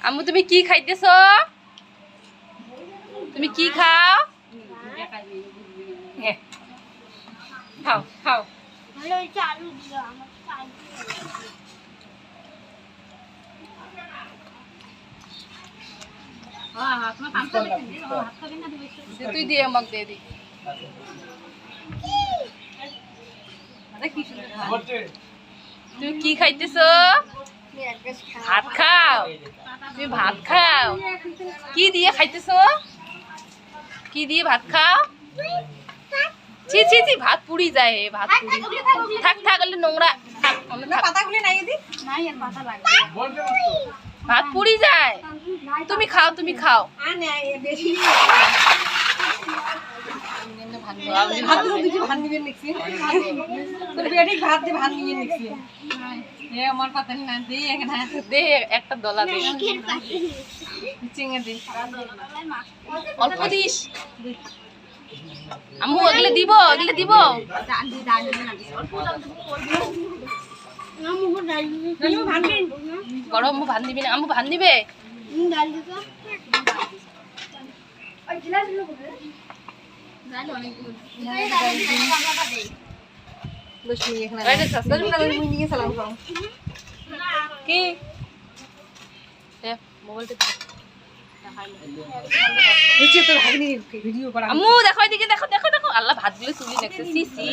আম্মু তুমি কি খাইতেছ? তুমি কি খাও? খাও খাও। তুই দিয়ে আমাকে দিয়ে দি। তুমি কি খাইতেছ? ভাত খাও? তুমি ভাত খাও? কি দিয়ে খাইতেছ? কি দিয়ে ভাত খাও? ছি ছি ছি, ভাত পুড়ি যায়। ভাত পুড়ি থাক থাক, নোংরা থাক। ভাত পুড়ি যায়। তুমি খাও, তুমি খাও। দে একটা দলা দে, অল্প দিস। আম্মু এগুলো দিব, এগুলো দিব। বড় আম্মু ভান দিবি না? আম্মু ভান দিবে। কি আম্মু দেখো এদিকে, দেখো দেখো দেখো, আল্লাহ ভাতগুলো তুলি দেখছে। সি সি।